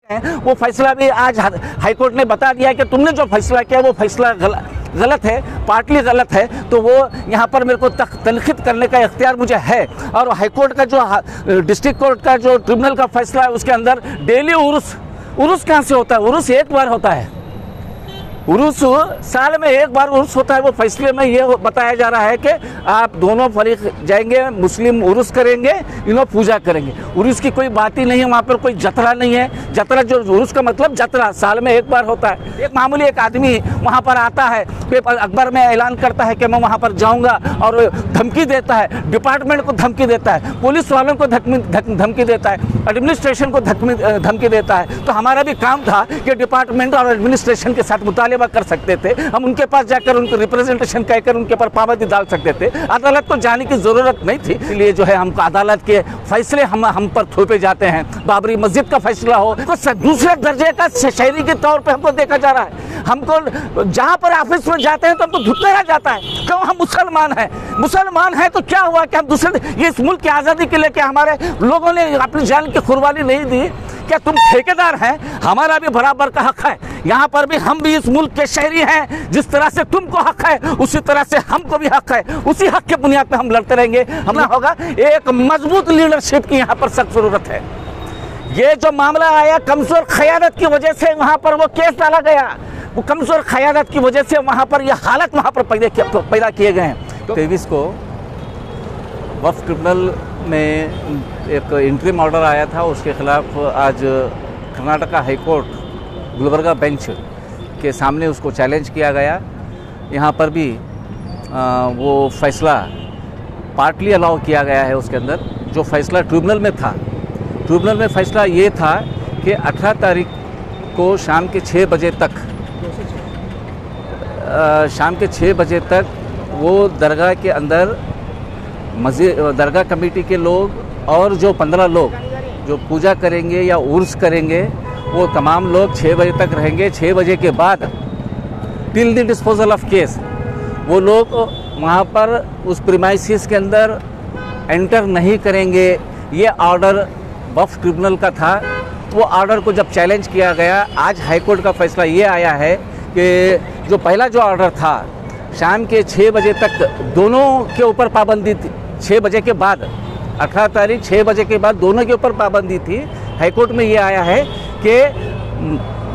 वो फैसला भी आज हाईकोर्ट ने बता दिया कि तुमने जो फैसला किया वो फैसला गलत है, पार्टली गलत है। तो वो यहाँ पर मेरे को तनखीद करने का इख्तियार मुझे है। और हाईकोर्ट का जो डिस्ट्रिक्ट कोर्ट का जो ट्रिब्यूनल का फैसला है उसके अंदर डेली उर्स कहाँ से होता है? उर्स एक बार होता है, उर्स साल में एक बार उर्स होता है। वो फैसले में ये बताया जा रहा है कि आप दोनों फरीक जाएंगे, मुस्लिम उर्स करेंगे, इन्हों पूजा करेंगे। उर्स की कोई बात ही नहीं है, वहाँ पर कोई जतरा नहीं है। जतरा जो उर्स का मतलब जतरा साल में एक बार होता है। एक मामूली एक आदमी वहाँ पर आता है, पेपर अखबार में ऐलान करता है कि मैं वहाँ पर जाऊँगा और धमकी देता है, डिपार्टमेंट को धमकी देता है, पुलिस वालों को धमकी देता है, एडमिनिस्ट्रेशन को धमकी देता है। तो हमारा भी काम था कि डिपार्टमेंट और एडमिनिस्ट्रेशन के साथ मुतालिबा कर सकते थे, हम उनके पास जाकर उनको रिप्रेजेंटेशन कहकर उनके पर पाबंदी डाल सकते थे। अदालत को जाने की जरूरत नहीं थी। इसलिए जो है हमको अदालत के फैसले हम पर थोपे जाते हैं। बाबरी मस्जिद का फैसला हो तो दूसरे दर्जे का शहरी के तौर पे हमको देखा जा रहा है। हमको जहाँ पर ऑफिस में जाते हैं तो हमको धुतकारा जाता है, क्यों? हम मुसलमान हैं तो क्या हुआ कि हम दूसरे, ये इस मुल्क की आज़ादी के लिए क्या हमारे लोगों ने अपनी जान की कुर्बानी नहीं दी? क्या तुम ठेकेदार हैं? हमारा भी बराबर का हक है। यहाँ पर भी हम भी इस मुल्क के शहरी हैं। जिस तरह से तुमको हक है उसी तरह से हमको भी हक है। उसी हक के बुनियाद पे हम लड़ते रहेंगे। हमला होगा। एक मजबूत लीडरशिप की यहाँ पर सख्त जरूरत है। ये जो मामला आया कमजोर क़यादत की वजह से वहाँ पर वो केस डाला गया, वो कमजोर क़यादत की वजह से वहाँ पर यह हालत वहाँ पर पैदा किए गए हैं। 23 को वक्फ ट्रिब्यूनल में एक इंटरिम ऑर्डर आया था, उसके खिलाफ आज कर्नाटका हाईकोर्ट गुलबर्गा बेंच के सामने उसको चैलेंज किया गया। यहाँ पर भी वो फैसला पार्टली अलाउ किया गया है। उसके अंदर जो फैसला ट्रिब्यूनल में था, ट्रिब्यूनल में फैसला ये था कि 18 तारीख को शाम के 6 बजे तक वो दरगाह के अंदर दरगाह कमेटी के लोग और जो 15 लोग जो पूजा करेंगे या उर्स करेंगे वो तमाम लोग 6 बजे तक रहेंगे। 6 बजे के बाद till the disposal of case वो लोग वहाँ पर उस प्रीमाइसिस के अंदर एंटर नहीं करेंगे। ये ऑर्डर वक्फ ट्रिब्यूनल का था। वो ऑर्डर को जब चैलेंज किया गया, आज हाईकोर्ट का फैसला ये आया है कि जो पहला जो ऑर्डर था शाम के 6 बजे तक दोनों के ऊपर पाबंदी थी। 6 बजे के बाद 18 तारीख 6 बजे के बाद दोनों के ऊपर पाबंदी थी। हाईकोर्ट में ये आया है कि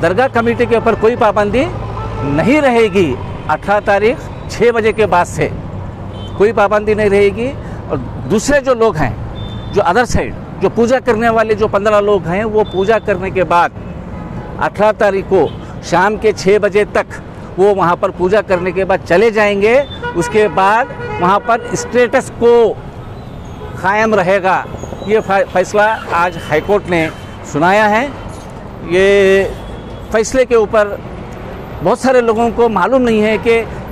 दरगाह कमेटी के ऊपर कोई पाबंदी नहीं रहेगी। 18 तारीख 6 बजे के बाद से कोई पाबंदी नहीं रहेगी। और दूसरे जो लोग हैं, जो अदर साइड जो पूजा करने वाले जो 15 लोग हैं, वो पूजा करने के बाद 18 तारीख को शाम के 6 बजे तक वो वहाँ पर पूजा करने के बाद चले जाएंगे। उसके बाद वहाँ पर स्टेटस को कायम रहेगा। ये फैसला आज हाईकोर्ट ने सुनाया है। ये फैसले के ऊपर बहुत सारे लोगों को मालूम नहीं है कि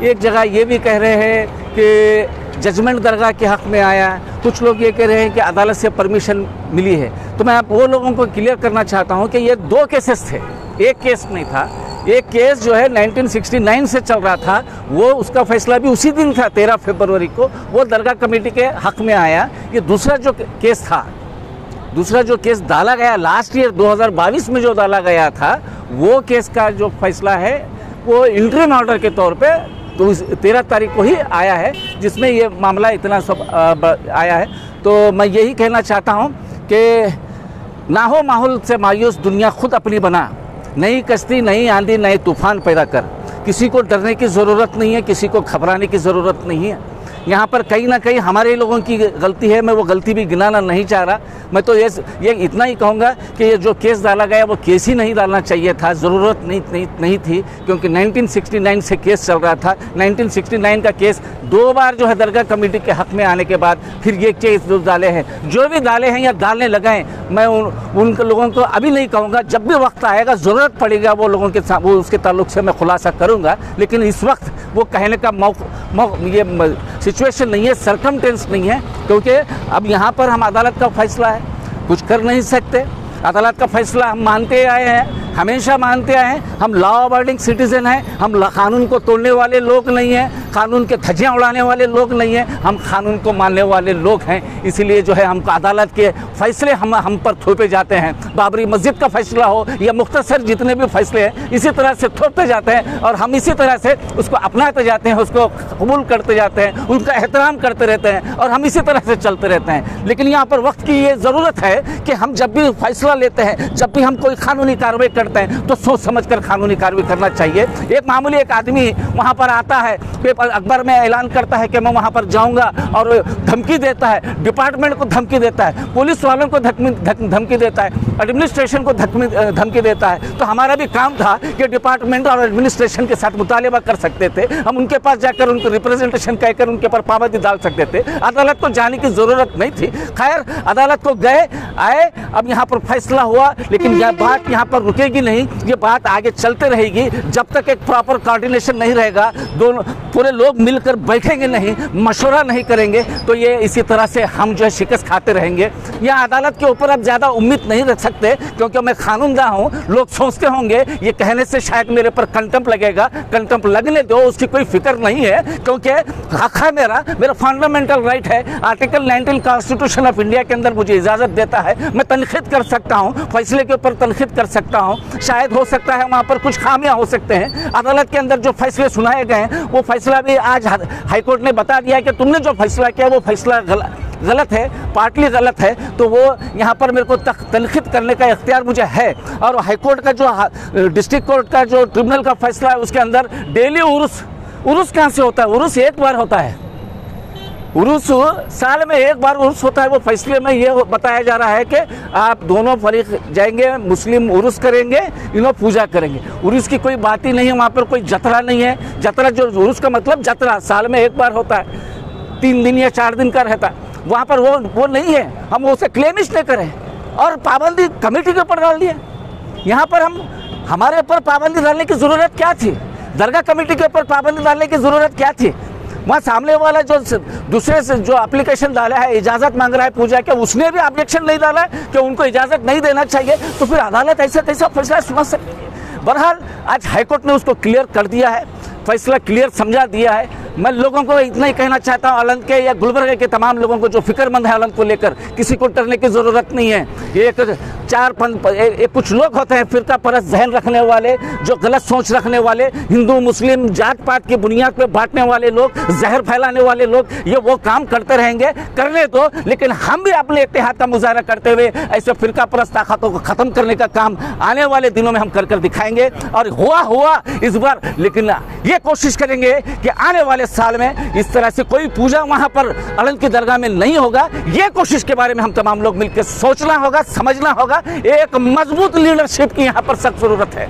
एक जगह ये भी कह रहे हैं कि जजमेंट दरगाह के हक़ में आया, कुछ लोग ये कह रहे हैं कि अदालत से परमिशन मिली है। तो मैं आप वो लोगों को क्लियर करना चाहता हूँ कि ये 2 केसेस थे, एक केस नहीं था। एक केस जो है 1969 से चल रहा था, वो उसका फैसला भी उसी दिन था 13 फरवरी को, वो दरगाह कमेटी के हक़ में आया। ये दूसरा जो केस था, दूसरा जो केस डाला गया लास्ट ईयर 2022 में जो डाला गया था, वो केस का जो फैसला है वो इंटरिम ऑर्डर के तौर पे तो 13 तारीख को ही आया है, जिसमें ये मामला इतना सब आया है। तो मैं यही कहना चाहता हूँ कि ना हो माहौल से मायूस दुनिया खुद अपनी बना, नई कश्ती नई आंधी नए तूफान पैदा कर। किसी को डरने की ज़रूरत नहीं है, किसी को घबराने की ज़रूरत नहीं है। यहाँ पर कहीं ना कहीं हमारे लोगों की गलती है। मैं वो गलती भी गिनाना नहीं चाह रहा। मैं तो ये इतना ही कहूँगा कि ये जो केस डाला गया वो केस ही नहीं डालना चाहिए था, ज़रूरत नहीं थी, क्योंकि 1969 से केस चल रहा था। 1969 का केस 2 बार जो है दरगाह कमेटी के हक़ में आने के बाद फिर ये केस जो डाले हैं, जो भी डाले हैं या डालने लगे हैं, मैं उन लोगों को अभी नहीं कहूँगा। जब भी वक्त आएगा, ज़रूरत पड़ेगा, वो लोगों के वो उसके ताल्लुक से मैं खुलासा करूँगा। लेकिन इस वक्त वो कहने का ये सिचुएशन नहीं है, सरकमटेंस नहीं है, क्योंकि अब यहाँ पर हम अदालत का फैसला है, कुछ कर नहीं सकते। अदालत का फैसला हम मानते आए हैं, हमेशा मानते आए हैं। हम लॉ अबाइडिंग सिटीज़न हैं, हम कानून को तोड़ने वाले लोग नहीं हैं। कानून के धज्जियां उड़ाने वाले लोग नहीं हैं, हम कानून को मानने वाले लोग हैं। इसलिए जो है हमको अदालत के फैसले हम पर थोपे जाते हैं। बाबरी मस्जिद का फैसला हो या मुख्तसर जितने भी फैसले हैं इसी तरह से थोपते जाते हैं और हम इसी तरह से उसको अपनाते जाते हैं, उसको कबूल करते जाते हैं, उनका एहतराम करते रहते हैं और हम इसी तरह से चलते रहते हैं। लेकिन यहाँ पर वक्त की ये ज़रूरत है कि हम जब भी फैसला लेते हैं, जब भी हम कोई कानूनी कार्रवाई करते हैं तो सोच समझ कर कानूनी कार्रवाई करना चाहिए। एक मामूली एक आदमी वहाँ पर आता है, पेपर अखबार में ऐलान करता है कि मैं वहाँ पर जाऊँगा और धमकी देता है, डिपार्टमेंट को धमकी देता है, पुलिस वालों को धमकी देता है, एडमिनिस्ट्रेशन को धमकी देता है। तो हमारा भी काम था कि डिपार्टमेंट और एडमिनिस्ट्रेशन के साथ मुतालिबा कर सकते थे, हम उनके पास जाकर उनको रिप्रेजेंटेशन कहकर उनके पर पाबंदी डाल सकते थे। अदालत को जाने की ज़रूरत नहीं थी। खैर अदालत को गए आए, अब यहाँ पर फैसला हुआ, लेकिन यह बात यहाँ पर रुकेगी नहीं, ये बात आगे चलते रहेगी जब तक एक प्रॉपर कोऑर्डिनेशन नहीं रहेगा, दोनों पूरे लोग मिलकर बैठेंगे नहीं, मशवरा नहीं करेंगे तो ये इसी तरह से हम जो है शिकस्त खाते रहेंगे। या अदालत के ऊपर अब ज़्यादा उम्मीद नहीं रख सकते क्योंकि मैं कानूनदा हूँ। लोग सोचते होंगे ये कहने से शायद मेरे पर कंटेम्प्ट लगेगा, कंटेम्प्ट लगने दो, उसकी कोई फिक्र नहीं है क्योंकि हक है मेरा फंडामेंटल राइट है। आर्टिकल 19 कॉन्स्टिट्यूशन ऑफ इंडिया के अंदर मुझे इजाज़त देता है, मैं तनखीद कर सकता हूँ, फैसले के ऊपर तनखीद कर सकता हूँ। शायद हो सकता है वहाँ पर कुछ खामियाँ हो सकते हैं। अदालत के अंदर जो फैसले सुनाए गए हैं वो फैसला भी आज हाईकोर्ट ने बता दिया कि तुमने जो फैसला किया वो फैसला गलत है, पार्टली गलत है, तो वो यहाँ पर मेरे को तनखीद करने का इख्तियार मुझे है। और हाईकोर्ट का जो डिस्ट्रिक्ट कोर्ट का जो ट्रिब्यूनल का फैसला है उसके अंदर डेली उर्स कहाँ से होता है? उर्स एक बार होता है, उर्स साल में एक बार उर्स होता है। वो फैसले में ये बताया जा रहा है कि आप दोनों फरीक जाएंगे, मुस्लिम उर्स करेंगे, इन्हों पूजा करेंगे। उर्स की कोई बात ही नहीं है, वहाँ पर कोई जतरा नहीं है। जतरा जो उर्स का मतलब जतरा साल में एक बार होता है, 3 दिन या 4 दिन का रहता है, वहाँ पर वो नहीं है। हम उसे क्लेमिश नहीं करें और पाबंदी कमेटी के ऊपर डाल दिए। यहाँ पर हमारे ऊपर पाबंदी डालने की ज़रूरत क्या थी? दरगाह कमेटी के ऊपर पाबंदी डालने की ज़रूरत क्या थी? वहाँ सामने वाला जो दूसरे से जो एप्लीकेशन डाला है, इजाज़त मांग रहा है पूजा के, उसने भी ऑब्जेक्शन नहीं डाला है कि उनको इजाज़त नहीं देना चाहिए, तो फिर अदालत ऐसा तैसा फैसला सुना सकती है। बहरहाल आज हाईकोर्ट ने उसको क्लियर कर दिया है, फैसला क्लियर समझा दिया है। मैं लोगों को इतना ही कहना चाहता हूँ, अलंग के या गुलबर्ग के तमाम लोगों को जो फिक्रमंद है अलंग को लेकर, किसी को डरने की ज़रूरत नहीं है। ये कुछ लोग होते हैं फिरका परस्त जहन रखने वाले, जो गलत सोच रखने वाले, हिंदू मुस्लिम जात पात की बुनियाद पर बांटने वाले लोग, जहर फैलाने वाले लोग, ये वो काम करते रहेंगे, करने दो। लेकिन हम भी अपने इत्तेहाद का मुजाहरा करते हुए ऐसे फिरका परस्त ताकतों को ख़त्म करने का काम आने वाले दिनों में हम कर दिखाएंगे। और हुआ इस बार, लेकिन ये कोशिश करेंगे कि आने वाले साल में इस तरह से कोई पूजा वहां पर अलंग की दरगाह में नहीं होगा। ये कोशिश के बारे में हम तमाम लोग मिलकर सोचना होगा, समझना होगा। एक मजबूत लीडरशिप की यहाँ पर सख्त जरूरत है।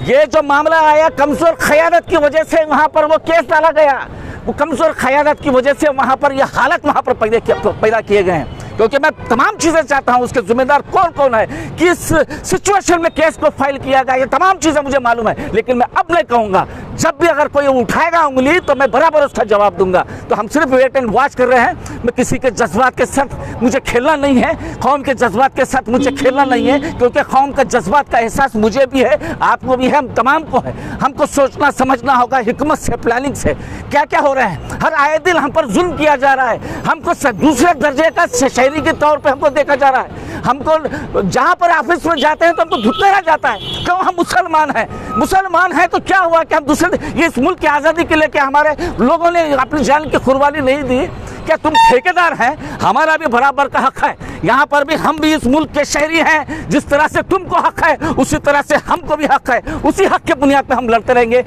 ये जो मामला आया कमजोर क़यादत की वजह से वहां पर वो केस डाला गया, वो कमजोर क़यादत की वजह से वहां पर ये हालत वहां पर पैदा किए गए हैं। क्योंकि मैं तमाम चीज़ें चाहता हूं, उसके जिम्मेदार कौन कौन है, किस सिचुएशन में केस को फाइल किया गया, ये तमाम चीज़ें मुझे मालूम है। लेकिन मैं अब नहीं कहूँगा, जब भी अगर कोई उठाएगा उंगली तो मैं बराबर उसका जवाब दूंगा। तो हम सिर्फ वेट एंड वॉच कर रहे हैं। मैं किसी के जज्बात के साथ मुझे खेलना नहीं है, कौम के जज्बात के साथ मुझे खेलना नहीं है, क्योंकि कौम का जज्बात का एहसास मुझे भी है, आपको भी है, हम तमाम को है। हमको सोचना समझना होगा हिकमत से, प्लानिंग से, क्या क्या हो रहा है। हर आए दिन हम पर जुल्म किया जा रहा है, हमको दूसरे दर्जे का शहरी के तौर पे हमको देखा जा रहा है। हमको जहाँ पर ऑफिस में जाते हैं तो हमको धुतलेरा जाता है, क्यों? हम मुसलमान हैं तो क्या हुआ कि हम दूसरे, ये इस मुल्क की आज़ादी के लिए क्या हमारे लोगों ने अपनी जान की कुर्बानी नहीं दी? क्या तुम ठेकेदार हैं? हमारा भी बराबर का हक है। यहाँ पर भी हम भी इस मुल्क के शहरी हैं। जिस तरह से तुमको हक है उसी तरह से हमको भी हक है। उसी हक के बुनियाद पर हम लड़ते रहेंगे।